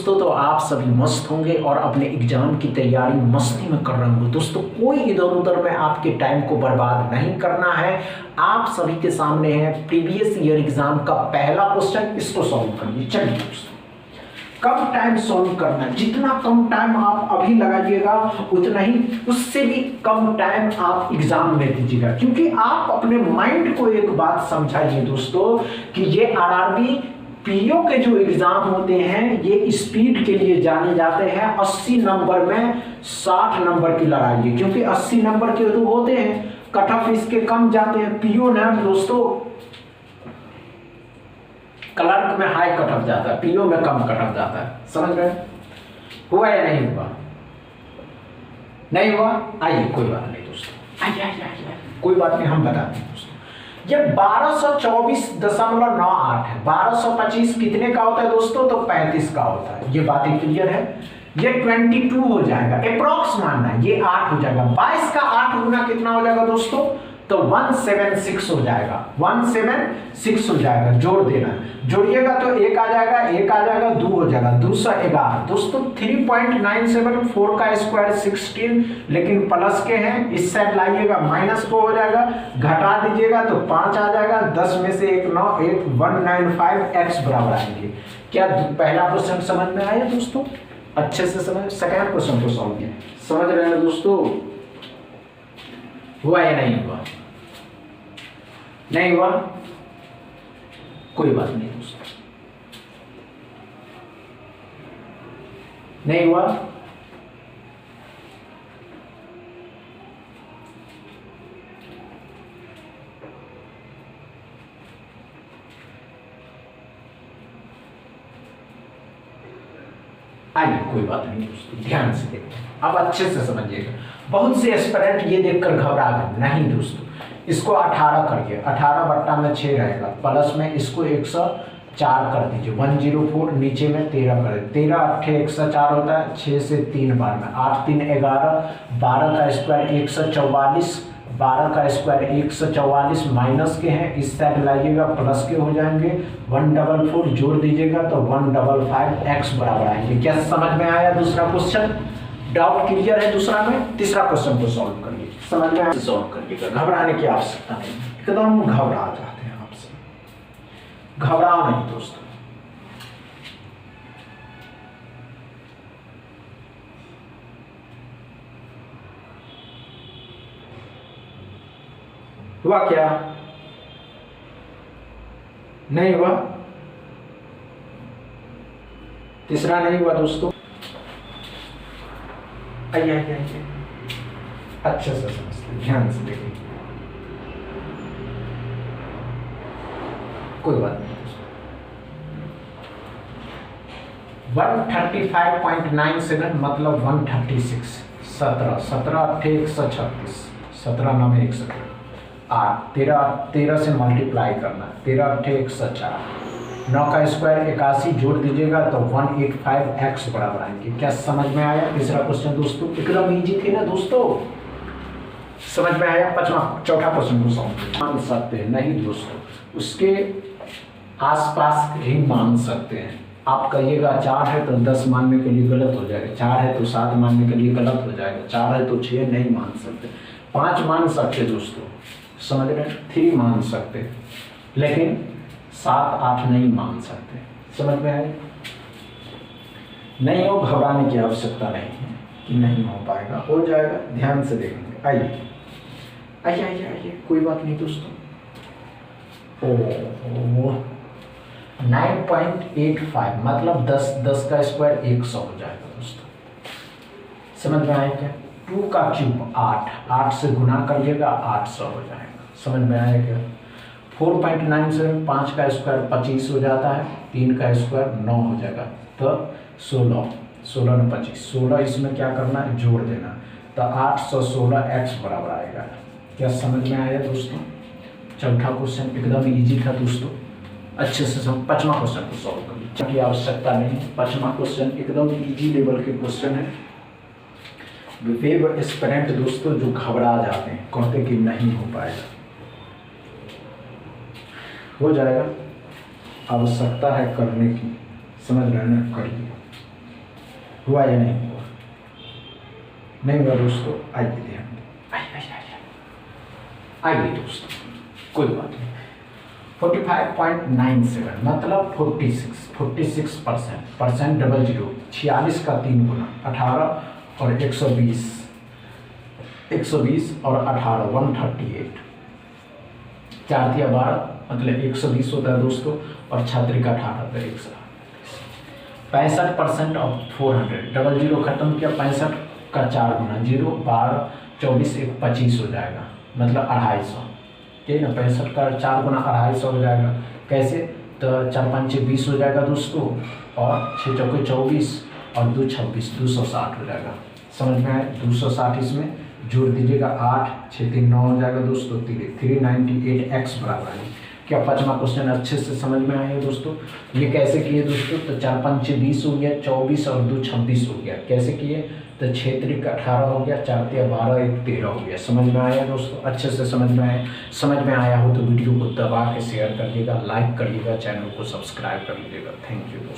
दोस्तों, तो आप सभी मस्त होंगे और अपने एग्जाम की तैयारी मस्ती में कर रहे होंगे। दोस्तों, कोई इधर उधर में आपके टाइम को बर्बाद नहीं करना है। आप सभी के सामने है प्रीवियस ईयर एग्जाम का पहला क्वेश्चन, इसको सॉल्व करिए। चलिए दोस्तों, कम टाइम सॉल्व करना है, जितना कम टाइम आप अभी लगाइएगा उतना ही, उससे भी कम टाइम आप एग्जाम में दीजिएगा। क्योंकि आप अपने माइंड को एक बात समझाइए दोस्तों कि ये आरआरबी पीओ के जो एग्जाम होते हैं ये स्पीड के लिए जाने जाते हैं। 80 नंबर में 60 नंबर की लड़ाई है, क्योंकि 80 नंबर के तो होते हैं, कट ऑफ इसके कम जाते हैं। पीओ ने दोस्तों क्लर्क में हाई कट ऑफ जाता है, पीओ में कम कट ऑफ जाता है। समझ रहे हैं? हुआ या नहीं हुआ? नहीं हुआ? आइए, कोई बात नहीं दोस्तों, आइए, कोई बात नहीं, हम बताते हैं दोस्तों। ये 1224.98 है। 1225 कितने का होता है दोस्तों? तो 35 का होता है। ये बातें क्लियर है? ये 22 हो जाएगा, अप्रॉक्स मानना है। ये 8 हो जाएगा। 22 का 8 गुना कितना हो जाएगा दोस्तों? तो 176 हो जाएगा। 176 हो जाएगा। जोड़ देना, जोड़िएगा तो 1 आ जाएगा, 1 आ जाएगा, 2 हो जाएगा, 211 दोस्तों। 3.97 का स्क्वायर 16, लेकिन प्लस के हैं, इस साइड लाइएगा माइनस को हो जाएगा, घटा दीजिएगा तो 5 आ जाएगा। 10 में से 1 9, 195 x बराबर आएंगे। क्या पहला क्वेश्चन समझ में आया दोस्तों? अच्छे से समझ। सेकेंड क्वेश्चन को सॉल्व किया, समझ रहे हैं दोस्तों? हुआ या नहीं हुआ? नहीं हुआ? कोई बात नहीं दोस्तों, नहीं हुआ? आइए, कोई बात नहीं दोस्तों, ध्यान से देखिए, अब अच्छे से समझिएगा। बहुत से एस्पिरेंट ये देखकर घबरा गए। नहीं दोस्तों, इसको 18 करिए, 18 बट्टा में 6 रहेगा, प्लस में इसको 104 कर दीजिए, 104, नीचे में 13 कर दीजिए। 13 8 104 होता है, 6 से 3 बार में 8 3 11, 12 का स्क्वायर 144, 12 का स्क्वायर 144, माइनस के हैं, इस साइड लाइएगा, प्लस के हो जाएंगे। 144 जोड़ दीजिएगा तो 155 x बराबर आएंगे। क्या समझ में आया दूसरा क्वेश्चन? डाउट क्लियर है दूसरा में? तीसरा क्वेश्चन को सॉल्व करिए, समझ में आया? सॉल्व करिएगा, घबराने की आवश्यकता नहीं, एकदम घबरा जाते हैं आपसे, घबराओ नहीं दोस्तों। हुआ क्या? नहीं हुआ? तीसरा नहीं हुआ दोस्तों? आइए, अच्छे से समझते, ध्यान से देखिए, कोई बात नहीं। 135.97 मतलब 136, 17 17 8 136, 17 9 117, 8 13 से मल्टीप्लाई करना, 13 8 104, 9 का स्क्वायर 81, जोड़ दीजिएगा तो 185 x बराबर आएंगे। क्या समझ में आया तीसरा क्वेश्चन दोस्तों? एकदम इजी थे ना दोस्तों, समझ में आया? चौथा क्वेश्चन को सॉल्व मान सकते हैं? नहीं दोस्तों, उसके आसपास ही मान सकते हैं। आप कहिएगा 4 है तो 10 मानने के लिए गलत हो जाएगा, 4 है तो 7 मानने के लिए गलत हो जाएगा, 4 है तो 6 नहीं मान सकते, 5 मान सकते दोस्तों, समझ रहे हैं? 3 मान सकते, लेकिन 7 8 नहीं मान सकते। समझ में आए? नहीं हो, घबराने की आवश्यकता नहीं है कि नहीं हो पाएगा, हो जाएगा, ध्यान से देखेंगे। आइए, कोई बात नहीं दोस्तों। 9.85 मतलब 10 का स्क्वायर 100 हो जाएगा दोस्तों। समझ में आया क्या? 2 का क्यूब 8 से गुना करिएगा, 800 हो जाएगा। समझ में आया क्या? 4.97, 5 का स्क्वायर 25 हो जाता है, 3 का स्क्वायर 9 हो जाएगा, तो 16 में 25, 16 इसमें क्या करना है? जोड़ देना, तो 816 x बराबर आएगा। क्या समझ में आया दोस्तों? चौथा क्वेश्चन एकदम इजी था दोस्तों, अच्छे से सब। 5वां क्वेश्चन को सॉल्व करिए, की आवश्यकता नहीं है। 5वां क्वेश्चन एकदम इजी लेवल के क्वेश्चन है। वेब एस्पिरेंट दोस्तों जो घबरा जाते हैं, कहते कि नहीं हो पाएगा, हो जाएगा, आवश्यकता है करने की, समझ रहे हैं? करिए, हुआ या नहीं हुआ? नहीं हुआ दोस्तों, आइए ध्यान आइए दोस्तों, कोई बात नहीं। 45.97 मतलब 46% परसेंट डबल जीरो 46 का 3 गुना 18 और 120 और 18 138 4 दिया 12 मतलब 120 होता है दोस्तों, और छात्री का 18 तो 65% ऑफ 400 डबल जीरो खत्म किया, 65 का 4 गुना 0 12 24 1 25 हो जाएगा मतलब 250, ठीक है ना। 65 का 4 गुना 250 हो जाएगा। कैसे? तो 4 5 20 हो जाएगा दोस्तों, और 6 चौके 24 और 2 26 260 हो जाएगा। समझ में आए? 260 इसमें जोड़ दीजिएगा, 8 6 3 9 हो जाएगा दोस्तों, 398x बराबर है। क्या 5वां क्वेश्चन अच्छे से समझ में आया दोस्तों? ये कैसे किए दोस्तों? तो 4 5 20 हो गया, 24 और 2 26 हो गया। कैसे किए? तो 6 3 18 हो गया, 4 3 12 1 13 हो गया। समझ में आया दोस्तों? अच्छे से समझ में आया हो तो वीडियो को दबा के शेयर करिएगा, लाइक करिएगा, चैनल को सब्सक्राइब कर लीजिएगा। थैंक यू दोस्तों।